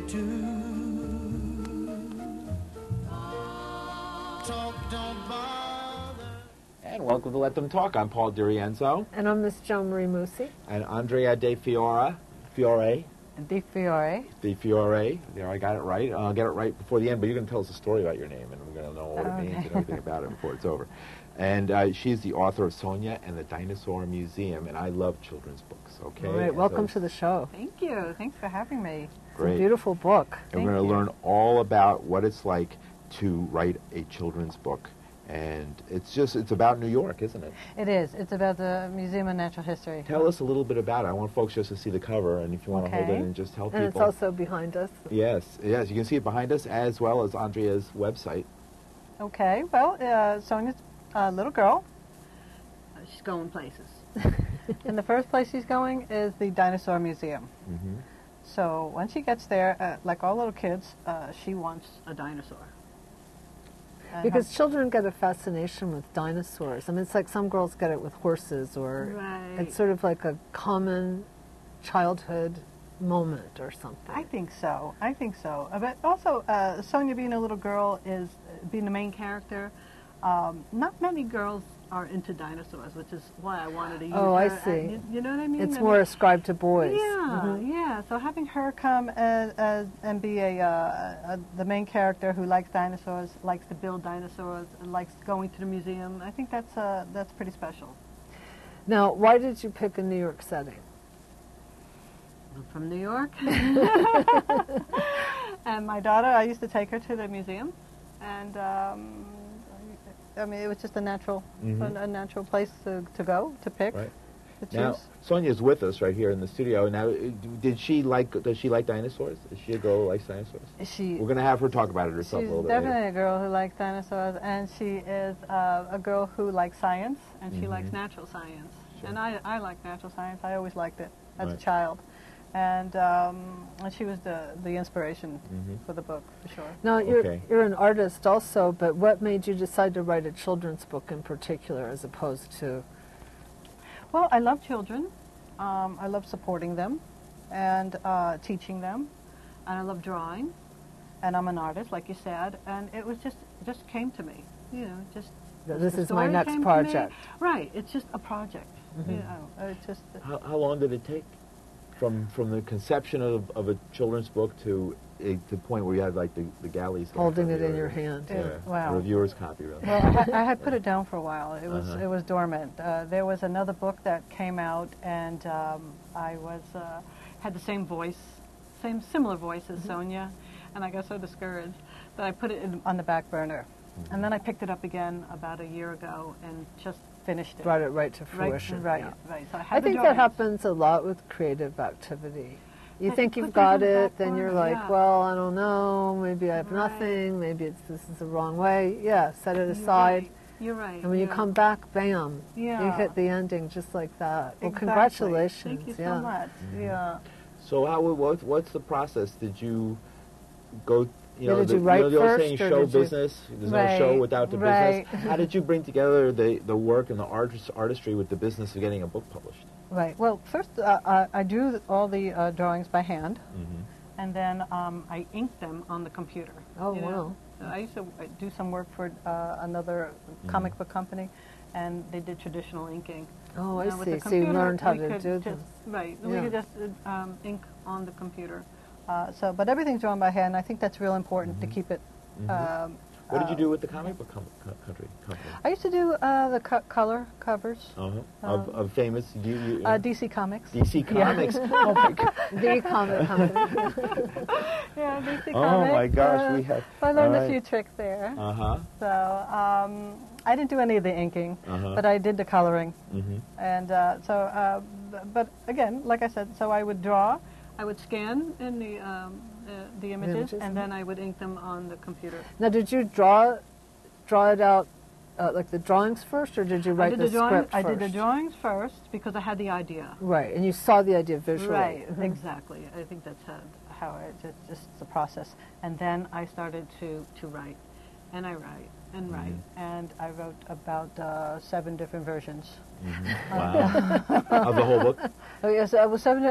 And welcome to Let Them Talk. I'm Paul DiRienzo. And I'm Miss Joan Marie Musi. And Andrea DiFiore. DiFiore. There, I got it right. I'll get it right before the end, but you're going to tell us a story about your name, and we're going to know what it means and everything about it before it's over. And she's the author of Sonia and the DInosaur Museum, and I love children's books, okay? All right, welcome to the show. Thank you. Thanks for having me. Great. It's a beautiful book. And we're going to learn all about what it's like to write a children's book. And it's about New York, isn't it? It is. It's about the Museum of Natural History. Tell us a little bit about it. I want folks just to see the cover, and if you want to hold it and just tell people. And it's also behind us. Yes, you can see it behind us, as well as Andrea's website. Okay, well, Sonia's a little girl. She's going places. And the first place she's going is the DiNosaur Museum. Mm-hmm. So when she gets there, like all little kids, she wants a dinosaur. Because children get a fascination with dinosaurs. I mean, it's like some girls get it with horses, or it's sort of like a common childhood moment or something. I think so. But also, Sonia being a little girl being the main character. Not many girls are into dinosaurs, which is why I wanted to use her. Oh, I see. You know what I mean? It's more ascribed to boys. Yeah, yeah. So having her come and be the main character who likes dinosaurs, likes to build dinosaurs, and likes going to the museum, I think that's pretty special. Now, why did you pick a New York setting? I'm from New York. And my daughter, I used to take her to the museum, and I mean, it was just a natural place to go, to pick, to choose. Now, Sonia's with us right here in the studio. Now, does she like dinosaurs? Is she a girl who likes dinosaurs? We're going to have her talk about it herself a little bit later. She's definitely a girl who likes dinosaurs, and she is a girl who likes science, and she likes natural science. Sure. And I like natural science. I always liked it as a child. And she was the inspiration for the book, for sure. Now, you're an artist also, but what made you decide to write a children's book in particular as opposed to... Well, I love children. I love supporting them and teaching them. And I love drawing. And I'm an artist, like you said. And it was just came to me, you know, just... This is my next project. Right, it's just a project. You know, it's just... How long did it take? From the conception of a children's book to the point where you had like the galleys holding it in your hand, wow, a reviewer's copy, really. Well, I had put it down for a while. It was dormant. There was another book that came out, and I had the same voice, similar voice as Sonia, and I got so discouraged that I put it on the back burner, and then I picked it up again about a year ago and just finished it. Brought it right to fruition. Right. So I think that happens a lot with creative activity. You think you've got it, then you're like, well, I don't know, maybe I have nothing, maybe this is the wrong way. Yeah, set it aside. You're right. And when you come back, bam, you hit the ending just like that. Well, congratulations. Thank you so much. Yeah. So what's the process? Did you go... did you write the old first, saying, show business. There's no show without the business. How did you bring together the work and the artistry with the business of getting a book published? Right. Well, first I do all the drawings by hand, and then I ink them on the computer. Oh, wow. I used to do some work for another comic book company, and they did traditional inking. Oh, I see. So you learned how to do this. Right. We could just ink on the computer. But everything's drawn by hand. I think that's real important to keep it. What did you do with the comic book company? I used to do the color covers of famous DC Comics. DC Comics. Oh my God. The comic company. Yeah, DC Comics. Oh my gosh, we have. I learned a few tricks there. So I didn't do any of the inking, but I did the coloring. And but again, like I said, so I would draw. I would scan in the images, and then I would ink them on the computer. Now, did you draw it out like the drawings first, or did you write the script first? I did the drawings first because I had the idea. Right, and you saw the idea visually. Right, exactly. I think that's how just the process. And then I started to write, and I write, and write. And I wrote about 7 different versions. Wow. Of the whole book? Oh, yes, I was 7,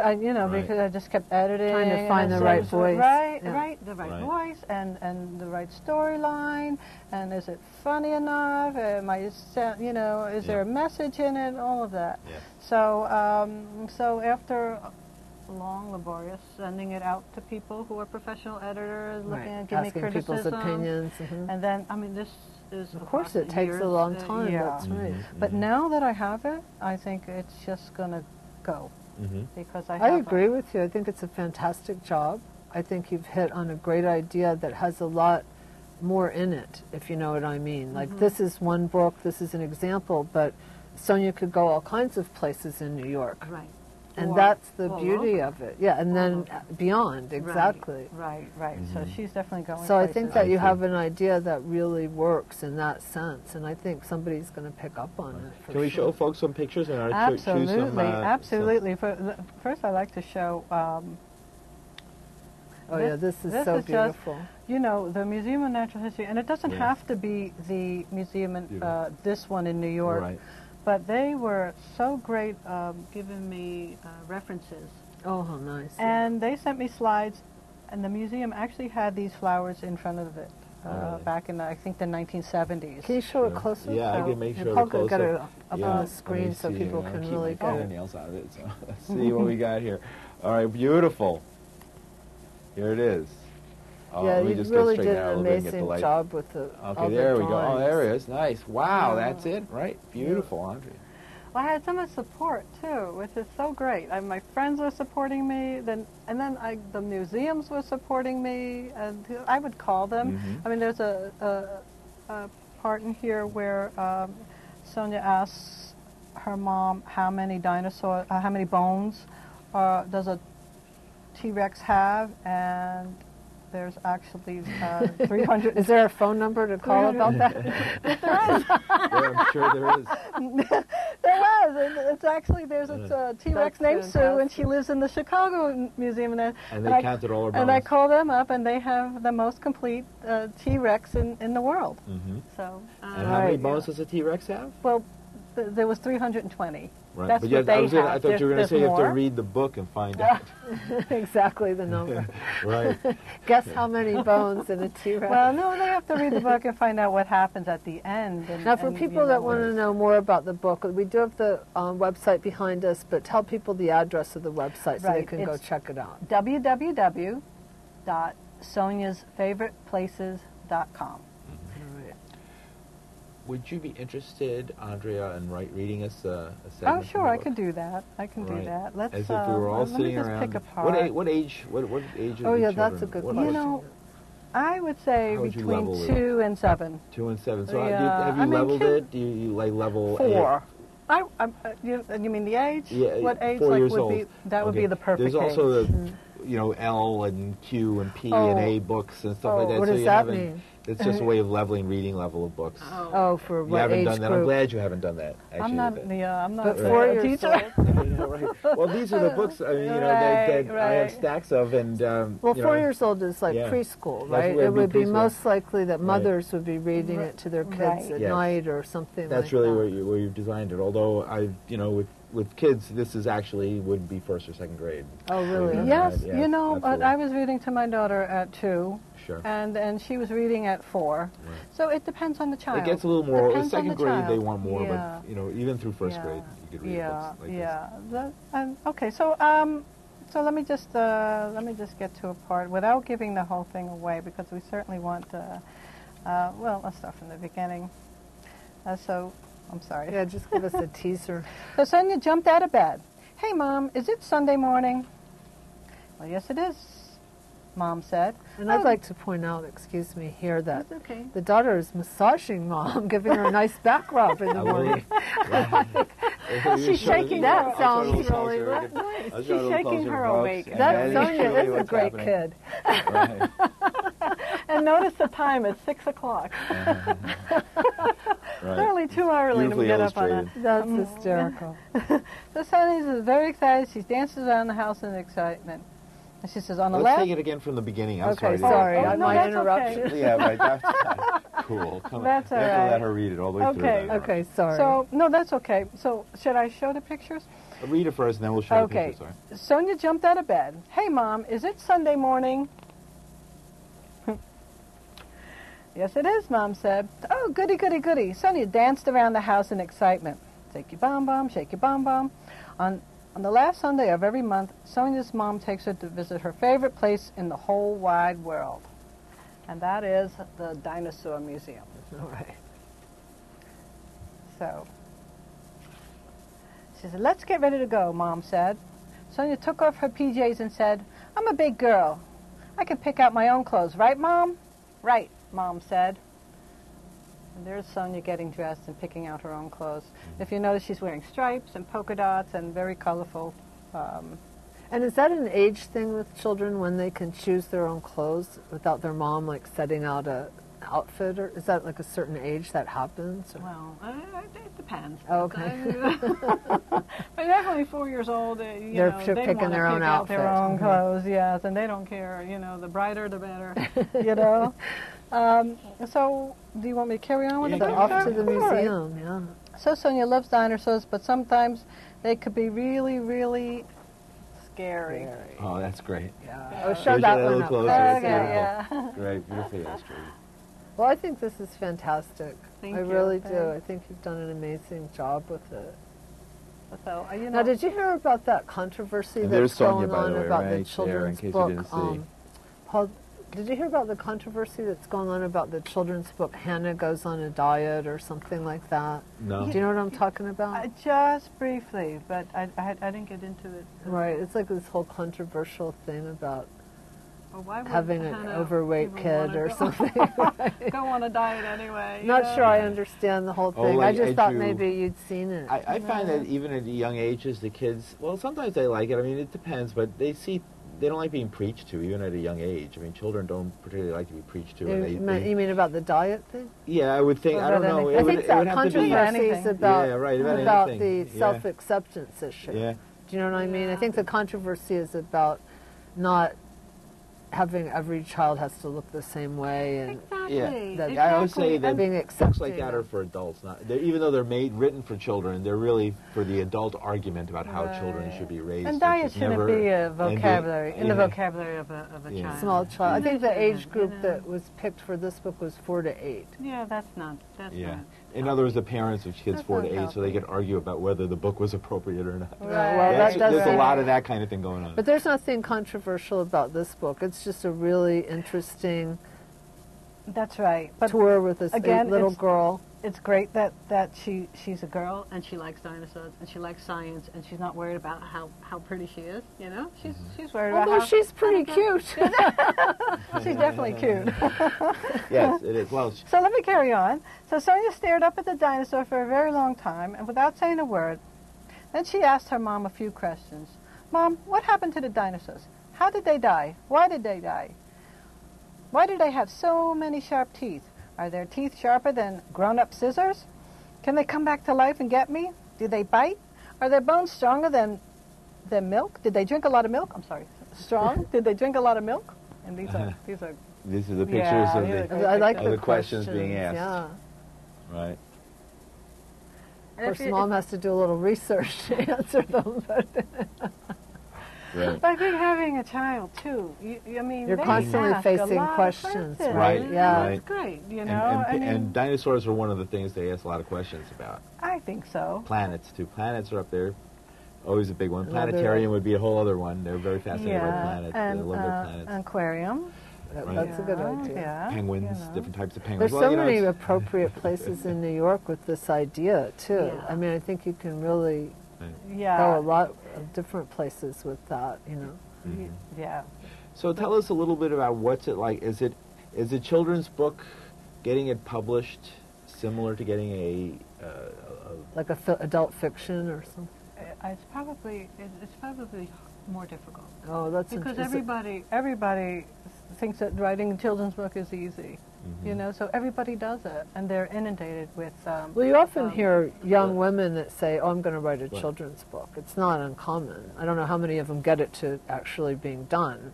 because I just kept editing. Trying to find the right voice. The right voice and the right storyline. And is it funny enough? Is there a message in it? All of that. Yeah. So after long, laborious, sending it out to people who are professional editors, looking at giving me criticism. People's opinions. And then, this is... Of course, it takes a long time, that's right. But now that I have it, I think it's just going to go. Because I agree with you. I think it's a fantastic job. I think you've hit on a great idea that has a lot more in it, if you know what I mean. Like, this is one book, this is an example, but Sonia could go all kinds of places in New York. Right. And that's the beauty of it. Yeah, and then beyond, exactly. Right. So she's definitely going So places. I think that you have an idea that really works in that sense, and I think somebody's going to pick up on it. Can we show folks some pictures? And Absolutely. First, I'd like to show... this is so beautiful. Just, the Museum of Natural History, and it doesn't have to be the museum, this one in New York. Right. But they were so great giving me references. Oh, how nice. And they sent me slides, and the museum actually had these flowers in front of it back in, I think, the 1970s. Can you show it closer? Yeah, I can make sure Paul could get it up on the screen so see, people can really get it. Nails out of it, so let's see what we got here. All right, beautiful. Here it is. Yeah, you really did an amazing job with the Okay, there we go. Oh, there it is. Nice. Wow, that's it, right? Beautiful, Andrea. Well, I had so much support, too, which is so great. My friends were supporting me, the museums were supporting me, and I would call them. There's a part in here where Sonia asks her mom how many bones does a T-Rex have, and there's actually 300. Is there a phone number to call about that? There is. I'm sure there is. There was. It's actually, there's a T-Rex named Sue, and she lives in the Chicago Museum. And they counted all her bones. And I call them up, and they have the most complete T-Rex in the world. So. And how many bones does a T-Rex have? Well, there was 320. Right. That's but what they have. I thought you were going to say you have to read the book and find out. Exactly the number. Right. Guess how many bones in a T-Rex? Well, no, they have to read the book and find out what happens at the end. Now, for people that want to know more about the book, we do have the website behind us, but tell people the address of the website so they can go check it out. www.soniasfavoriteplaces.com. Would you be interested, Andrea, in reading us a segment? Oh, sure, I could do that. I can do that. Let's. As if we were all sitting around. Pick apart. What age? What age? Oh, yeah, that's a good question. I would say between 2 and 7. 2 and 7. So have you leveled it? Do you like level 4? You mean the age? Yeah. What age 4 years would old. be? That would be the perfect age. There's also the, L and Q and P and A books and stuff like that. What does that mean? It's just a way of leveling reading level of books. Oh, for what age You haven't done that. group? I'm glad you haven't done that. Actually, I'm not but 4 years teacher. old. Well, these are the books that I have stacks of, and 4 years old is like preschool, right? It would be most likely that mothers would be reading it to their kids at night or something. That's really where you've designed it. Although with kids, this is actually would be 1st or 2nd grade. Oh, really? Yes. But I was reading to my daughter at 2. Sure. And she was reading at 4. Right. So it depends on the child. It gets a little more. In 2nd grade, child. they want more, but even through 1st grade, you could read books like this. Okay. So let me just get to a part without giving the whole thing away, because we certainly want. Let's start from the beginning. I'm sorry. Yeah, just give us a teaser. So Sonia jumped out of bed. Hey, Mom, is it Sunday morning? Well, yes, it is, Mom said. And I'd like to point out, excuse me, here that okay. the daughter is massaging Mom, giving her a nice back rub in the morning. She's shaking. That sounds really nice. She's shaking her awake. That Sonia is a great kid. Right. And notice the time, it's 6 o'clock. Early, too early to get up on it. That's hysterical. So Sonia is very excited. She dances around the house in excitement. And she says, on the Let's left. take it again from the beginning. I'm Okay, sorry. sorry. no, My that's interruption. okay. Yeah, right. That's cool. Come That's on. all You have to right. let her read it all the way Okay. through. Okay, sorry. So, no, that's okay. So, should I show the pictures? Read it first, and then we'll show the Okay. pictures. Sorry. Sonia jumped out of bed. Hey, Mom, is it Sunday morning? Yes, it is, Mom said. Oh, goody, goody, goody. Sonia danced around the house in excitement. Shake your bum-bum, shake your bum-bum. On the last Sunday of every month, Sonia's mom takes her to visit her favorite place in the whole wide world. And that is the DiNosaur Museum. All right. So, she said, let's get ready to go, Mom said. Sonia took off her PJs and said, I'm a big girl. I can pick out my own clothes, right, Mom? Right, Mom said. And there's Sonia getting dressed and picking out her own clothes. If you notice, she's wearing stripes and polka dots and very colorful. And is that an age thing with children when they can choose their own clothes without their mom like setting out a outfit, or is that like a certain age that happens? Or? Well, it depends. Oh, okay. But definitely 4 years old, They're they picking want to their own pick out their outfit. own clothes, yes, and they don't care. The brighter the better. So, do you want me to carry on with Yeah, the carry Off picture? to the All right. museum, yeah. So Sonia loves dinosaurs, but sometimes they could be really, really scary. Oh, that's great. Yeah. Oh, show Here's that a one little up. closer. first. Okay, yeah. Great, beautifully illustrated. Well, I think this is fantastic. Thank I you. really do. I Thanks. think you've done an amazing job with it. So, Now, did you hear about that controversy And that's there's Sonia, going by the on way, about right the there, in children's case you book? didn't see. Paul, did you hear about the controversy that's going on about the children's book Hannah Goes on a Diet or something like that? No. Do you know what I'm talking about? just briefly, but I didn't get into it. Right, it's like this whole controversial thing about Well, why would having an Hannah overweight even kid wanna or go- something. Right? Go on a diet anyway. Not sure I understand the whole Oh, thing. I like, just as thought you- maybe you'd seen it. I find that even at young ages, the kids, well, sometimes they like it. I mean, it depends, but they don't like being preached to, even at a young age. I mean, children don't particularly like to be preached to. And You mean about the diet thing? yeah, I would think, Or I don't about know. anything. It I would, think it would that have to be, controversy is anything. about, Yeah, right, about about anything. the Yeah. self-acceptance issue. Yeah. Do you know what I mean? I Yeah. think the controversy is about not having every child has to look the same way and Exactly. that- I always say that being books accepting. like that are for adults. Even though they're written for children, they're really for the adult argument about how children should be raised. And which diet is shouldn't never be a ending. vocabulary, in the Yeah. vocabulary of a Yeah. child. Small child. I think the Shouldn't, age group you know. that was picked for this book was 4 to 8. Yeah, that's not. Yeah. In other words, the parents of kids That's 4 to not 8, so they healthy. could argue about whether the book was appropriate or not. Well, Right. that does There's a seem- lot of that kind of thing going on. But there's nothing controversial about this book. It's just a really interesting That's right. But tour with this again, little it's- girl. it's great that she's a girl and she likes dinosaurs and she likes science and she's not worried about how pretty she is. She's worried about Although how she's pretty cute. she's definitely cute. Yes, it is. Well, So let me carry on. So Sonia stared up at the dinosaur for a very long time and without saying a word. Then she asked her mom a few questions. Mom, what happened to the dinosaurs? How did they die? Why did they die? Why do they have so many sharp teeth? Are their teeth sharper than grown-up scissors? Can they come back to life and get me? Do they bite? Are their bones stronger than milk? Did they drink a lot of milk? I'm sorry. Strong? Did they drink a lot of milk? And these are these are the pictures Yeah, of these are the... great I like Of the the questions being asked. Yeah. Right. Of course, Mom has to do a little research to answer them. But Right. But I think having a child too, I mean, You're they constantly ask a facing lot of questions, right? Yeah. Right. That's great, And, I mean, and dinosaurs are one of the things they ask a lot of questions about. I think so. Planets, too. Planets are up there. Always a big one. Another- Planetarium would be a whole other one. They're very fascinated by planets. and they love their planets. aquarium. That's a good idea. Yeah, Penguins, you know. different types of penguins. There's Well, so many it's- appropriate places in New York with this idea, too. Yeah. I mean, I think you can really Yeah. go a lot of different places with that, Mhm. Yeah. So tell us a little bit about what's it like. Is a children's book, getting it published, similar to getting a Like adult fiction or something. It's probably more difficult Oh, that's because interesting. everybody thinks that writing a children's book is easy. You know, so everybody does it, and they're inundated with. Well, you often hear young women that say, "Oh, I'm going to write a children's book." It's not uncommon. I don't know how many of them get it to actually being done,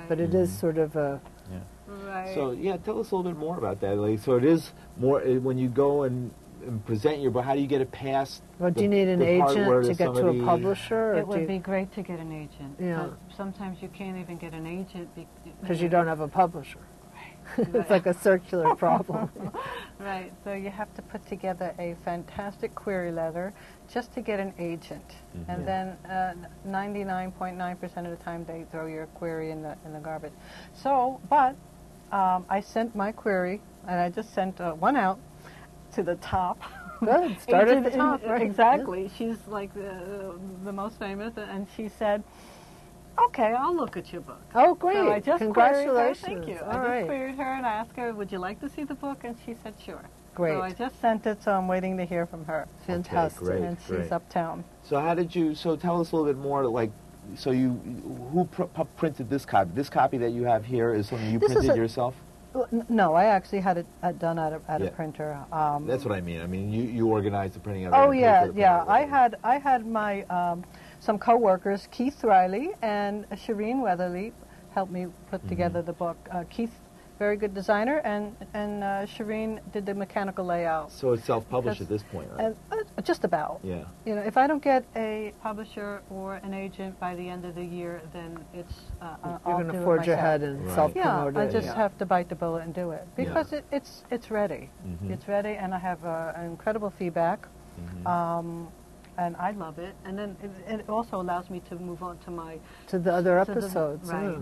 but it is sort of a. Right. So yeah, tell us a little bit more about that. Like, so it is more when you go and present your book. How do you get it past? Well, do you need an agent to get to a publisher? Or it would be great to get an agent. Yeah. But sometimes you can't even get an agent because you don't have a publisher. It's like a circular problem. Right. So you have to put together a fantastic query letter just to get an agent, and then 99.9% of the time they throw your query in the garbage. So, but I sent my query, and I just sent one out to the top. Good. Start at the top, right? Exactly. Yeah. She's like the most famous, and she said, "Okay, I'll look at your book." Oh, great. So I just Congratulations. Thank you. All I just queried her and asked her, "Would you like to see the book?" And she said, "Sure." Great. So I just sent it, so I'm waiting to hear from her. Fantastic. Okay, great, and she's uptown. So how did you, so tell us a little bit more, like, so you, who printed this copy? This copy that you have here is something you printed yourself? No, I actually had it done at a printer. That's what I mean. I mean, you organized the printing of it. Oh yeah, yeah. I had my some co-workers, Keith Riley and Shireen Weatherly, helped me put together the book. Keith, very good designer, and Shireen did the mechanical layout. So it's self-published at this point, right? Just about. Yeah. You know, if I don't get a publisher or an agent by the end of the year, then it's you're going to forge ahead and self-promote it. I just have to bite the bullet and do it because it's ready. It's ready, and I have incredible feedback. And I love it, and then it also allows me to move on to the other episodes, right,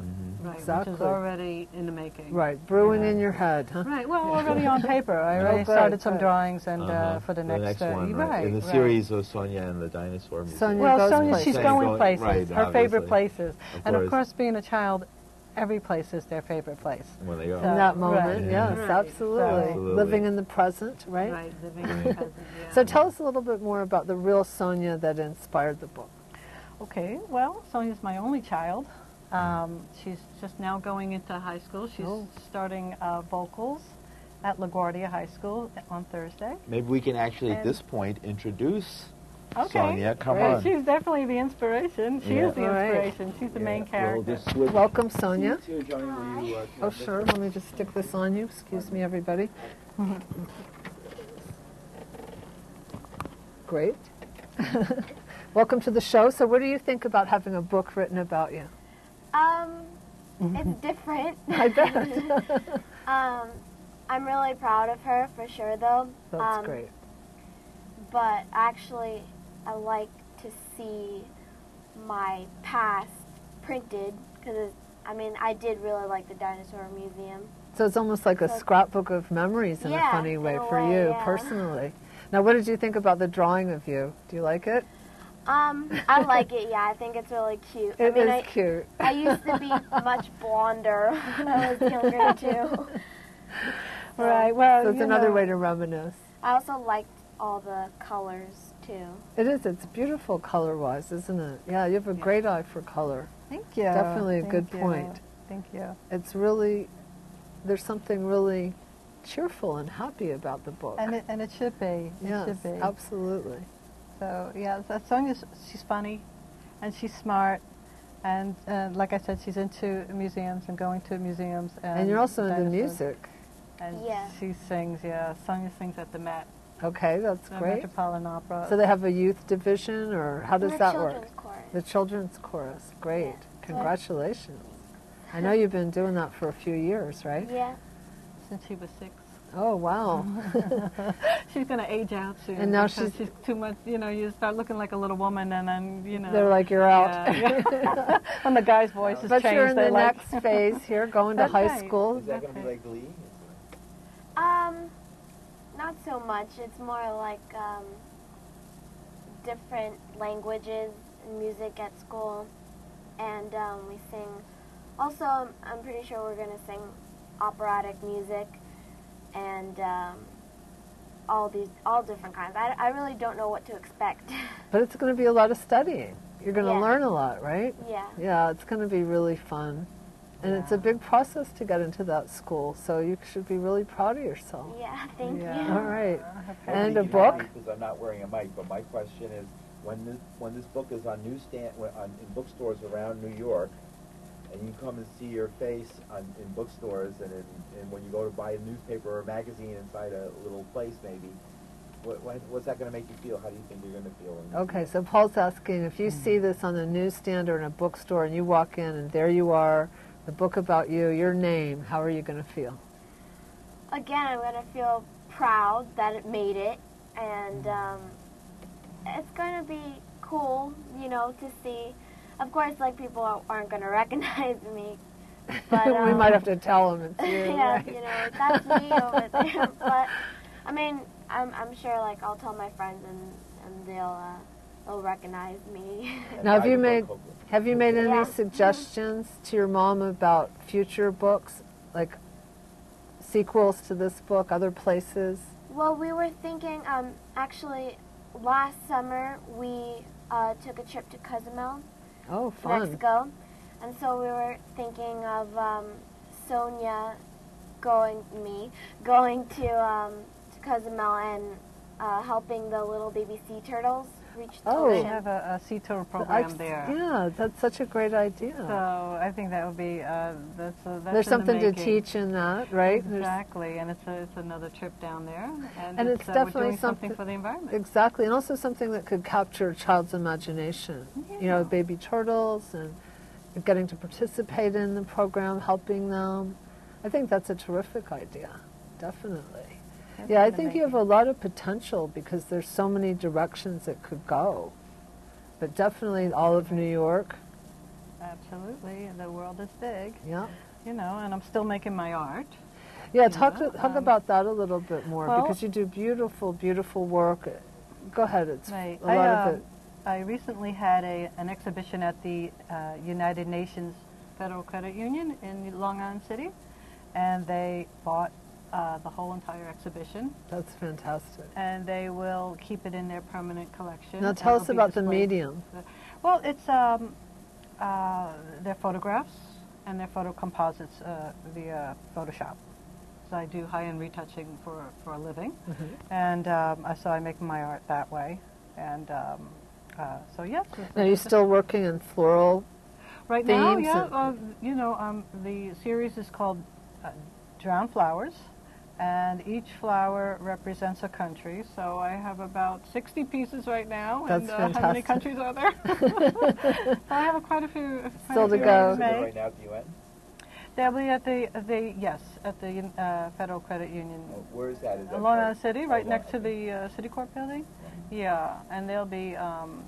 exactly. which is already in the making. Right, brewing in your head, huh? Right. Well, already on paper. I already started some drawings, and for the next one, right? In the series of Sonia and the DInosaur Museum. Sonia, she's going places. Right, her favorite places, and course. of course, being a child, every place is their favorite place. When they go. In that moment, yes, absolutely. Living in the present, right? Right, living in the present, yeah. So tell us a little bit more about the real Sonia that inspired the book. Okay, well, Sonia's my only child. She's just now going into high school. She's starting vocals at LaGuardia High School on Thursday. Maybe we can actually, at this point, introduce Sonia. Come on. She's definitely the inspiration. She is the inspiration. She's the main character. Welcome, Sonia. Hi. Oh, sure. Let me just stick this on you. Excuse me, everybody. Great. Welcome to the show. So what do you think about having a book written about you? It's different. I bet. I'm really proud of her, for sure, though. That's great. But actually, I like to see my past printed, because, I mean, I did really like the DiNosaur Museum. So it's almost like a scrapbook of memories in a funny way for you, personally. Now, what did you think about the drawing of you? Do you like it? I like it, yeah. I think it's really cute. It is cute. I used to be much blonder when I was younger, too. Right, well, so it's another way to reminisce. I also liked all the colors, too. It is. It's beautiful color-wise, isn't it? Yeah, you have a great eye for color. Thank you. Definitely a good point. Thank you. It's really, there's something really cheerful and happy about the book. And it should be. It should be. Absolutely. So, yeah, Sonia's, she's funny, and she's smart, and like I said, she's into museums and going to museums. And you're also into music. And she sings, Sonia sings at the Met. Okay, that's great. Metropolitan Opera. So they have a youth division, or how does that work? Chorus. The children's chorus. Great. Yeah. Congratulations. I know you've been doing that for a few years, right? Yeah. Since she was 6. Oh, wow. She's going to age out soon. And now she's too much, you start looking like a little woman, and then, they're like, you're out. Yeah. When the guy's voice is changed, you're in the next phase here, going to high school. Is that going to be like Glee? Not so much. It's more like different languages and music at school, and we sing. Also, I'm pretty sure we're going to sing operatic music, and all different kinds. I really don't know what to expect. But it's going to be a lot of studying. You're going to learn a lot, right? Yeah. Yeah, it's going to be really fun. And it's a big process to get into that school, so you should be really proud of yourself. Yeah, thank you. All right. And a book? Because I'm not wearing a mic, but my question is, when this book is on in bookstores around New York, and you come and see your face in bookstores, and when you go to buy a newspaper or a magazine inside a little place, maybe, what's that going to make you feel? How do you think you're going to feel? Okay, so Paul's asking, if you see this on the newsstand or in a bookstore, and you walk in, and there you are, the book about you, your name, how are you going to feel? Again, I'm going to feel proud that it made it, and it's going to be cool, you know, to see. Of course, like, people aren't going to recognize me, but we might have to tell them it's you. yeah, right? you know, that's me over there. But I mean, I'm sure, like, I'll tell my friends, and they'll recognize me. Now, have you made any suggestions to your mom about future books, like sequels to this book, other places? Well, we were thinking, actually, last summer we took a trip to Cozumel, Mexico, and so we were thinking of Sonia going to Cozumel and helping the little baby sea turtles reach the ocean. They have a sea turtle program there. Yeah, that's such a great idea. So I think that would be there's something to teach in that, right? Exactly, and it's another trip down there, and it's definitely we're doing something for the environment. Exactly, and also something that could capture a child's imagination. Yeah. You know, baby turtles and getting to participate in the program, helping them. I think that's a terrific idea, definitely. Yeah, I think you have a lot of potential because there's so many directions it could go. But definitely all of New York. Absolutely, the world is big. Yeah. You know, and I'm still making my art. Yeah, talk about that a little bit more, because you do beautiful, beautiful work. Go ahead, it's a lot of it. I recently had an exhibition at the United Nations Federal Credit Union in Long Island City, and they bought the whole entire exhibition. That's fantastic. And they will keep it in their permanent collection. Now tell us about the medium. Well, it's their photographs and their photo composites via Photoshop. So I do high-end retouching for a living, and so I make my art that way. And so yes. Are you still working in floral right themes? Now, yeah. You know, the series is called Drowned Flowers. And each flower represents a country, so I have about 60 pieces right now. That's fantastic. How many countries are there? So I have quite a few. Still to go. Right now at the UN? They'll be at the Federal Credit Union. Where is that? Is that Long Island City, right next to the City Court building. Yeah, and they'll be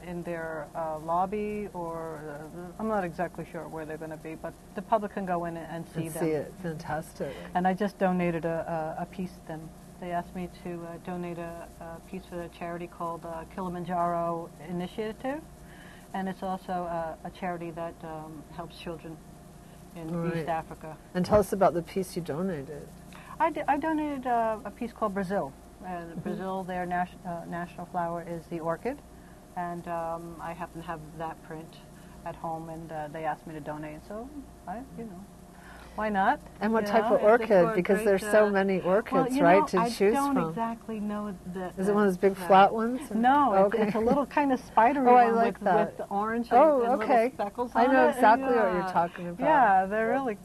in their lobby, or I'm not exactly sure where they're going to be, but the public can go in and see them. See it, fantastic. And I just donated a piece to them. They asked me to donate a piece for a charity called Kilimanjaro Initiative, and it's also a charity that helps children in East Africa. And tell us about the piece you donated. I donated a piece called Brazil. Brazil, their national flower is the orchid, and I happen to have that print at home, and they asked me to donate, so why not? And what type of orchid? Because there's so many orchids, right, to choose from. I don't exactly know the... Is it one of those big flat ones? No, it's a little kind of spidery one with the orange and little speckles on it. I know exactly what you're talking about. Yeah, they're really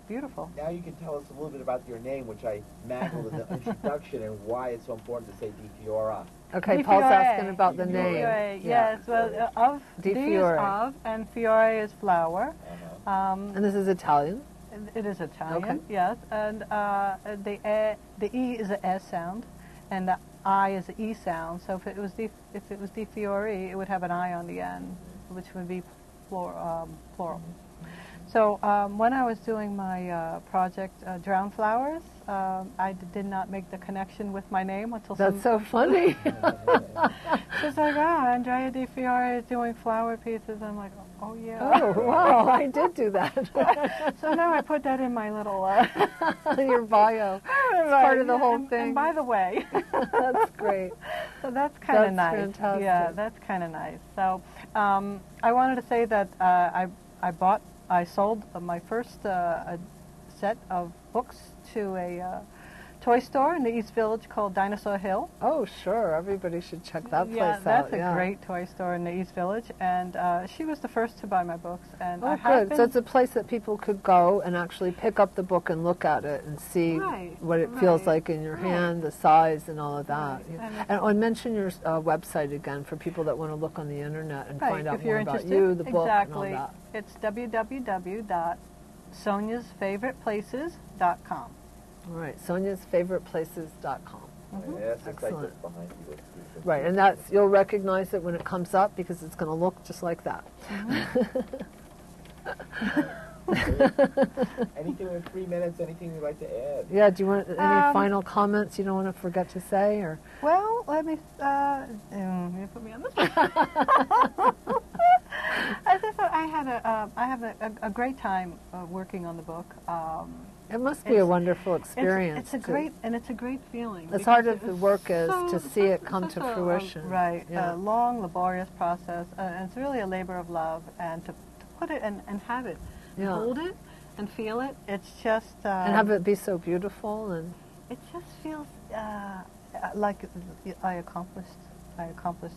beautiful. Now you can tell us a little bit about your name, which I mangled in the introduction, and why it's so important to say DiFiore. Okay, Paul's asking about the name. Yes, well, of DiFiore. Of, and Fiore is flower. And this is Italian? It is Italian, yes, and the E is an S sound, and the I is an E sound. So if it was DiFiore, it would have an I on the end, which would be plural. So when I was doing my project, Drowned Flowers, I did not make the connection with my name until That's so funny. She's like, Andrea DiFiore is doing flower pieces. I'm like, oh yeah. Oh wow, I did do that. So now I put that in my little your bio. It's part of the whole thing. And by the way, that's great. So that's kind of nice. Fantastic. Yeah, that's kind of nice. So I wanted to say that I bought I sold my first set of books to a toy store in the East Village called Dinosaur Hill. Oh, sure. Everybody should check that place out. That's a great toy store in the East Village, and she was the first to buy my books. And oh, good. So it's a place that people could go and actually pick up the book and look at it and see what it feels like in your hand, the size, and all of that. And mention your website again for people that want to look on the internet and find out more about you, the book, and all that. It's www.soniasfavoriteplaces.com. All right, soniasfavoriteplaces.com. That's the site that's behind you. Right, and that's, you'll recognize it when it comes up because it's going to look just like that. Anything in 3 minutes, anything you'd like to add? Yeah, do you want any final comments you don't want to forget to say? Or? Well, let me, you put me on the spot. I have a great time working on the book. It must be a wonderful experience. It's a great feeling. As hard as the work is to see it come to fruition. Right, a long, laborious process. And it's really a labor of love, and to put it and have it, hold it and feel it. It's just and have it be so beautiful, and it just feels like I accomplished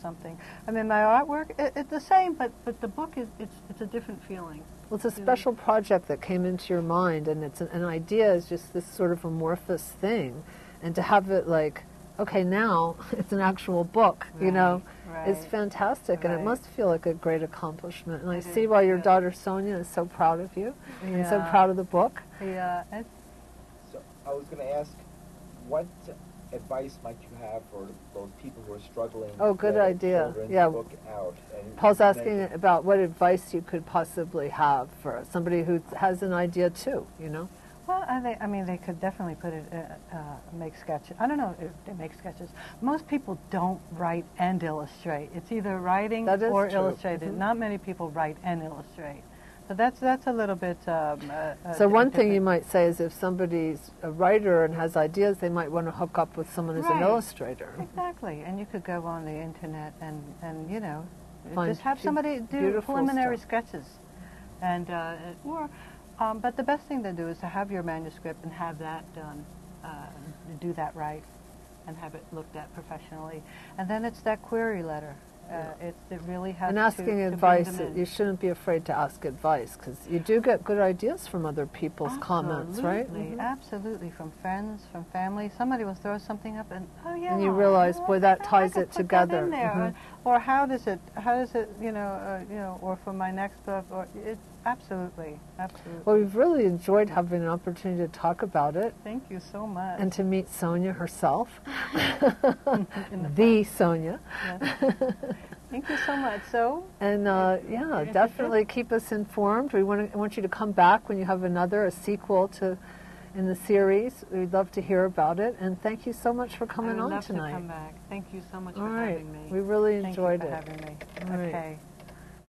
something. I mean, my artwork it's the same, but the book it's a different feeling. Well, it's a special project that came into your mind, and it's an idea is just this sort of amorphous thing, and to have it like, okay, now it's an actual book, you know, is fantastic, and it must feel like a great accomplishment. And I see why your daughter Sonia is so proud of you and so proud of the book. Yeah. So I was going to ask, what advice might you have for those people who are struggling? Oh, good idea. Yeah. Book out? And Paul's asking about what advice you could possibly have for somebody who has an idea too, you know? Well, I mean, they could definitely put it, make sketches. I don't know if they make sketches. Most people don't write and illustrate. It's either writing or illustrated. Not many people write and illustrate. So that's a little bit. So one thing you might say is if somebody's a writer and has ideas, they might want to hook up with someone who's an illustrator. Exactly, and you could go on the internet and you know, find just have somebody do preliminary sketches, and but the best thing to do is to have your manuscript and have that done, do that right, and have it looked at professionally, and then it's that query letter. It really has and asking advice, you shouldn't be afraid to ask advice, because you do get good ideas from other people's comments, right? Absolutely, from friends, from family. Somebody will throw something up, and and you realize, boy, that ties it together. In there. Or how does it, you know, or for my next book, or it absolutely. Well, we've really enjoyed having an opportunity to talk about it. Thank you so much. And to meet Sonia herself, the Sonia. Yes. Thank you so much. So, and yeah, definitely keep us informed. I want you to come back when you have a sequel in the series. We'd love to hear about it. And thank you so much for coming on tonight. I would love to come back. Thank you so much for having me. We really enjoyed it. Thank you for having me. Okay.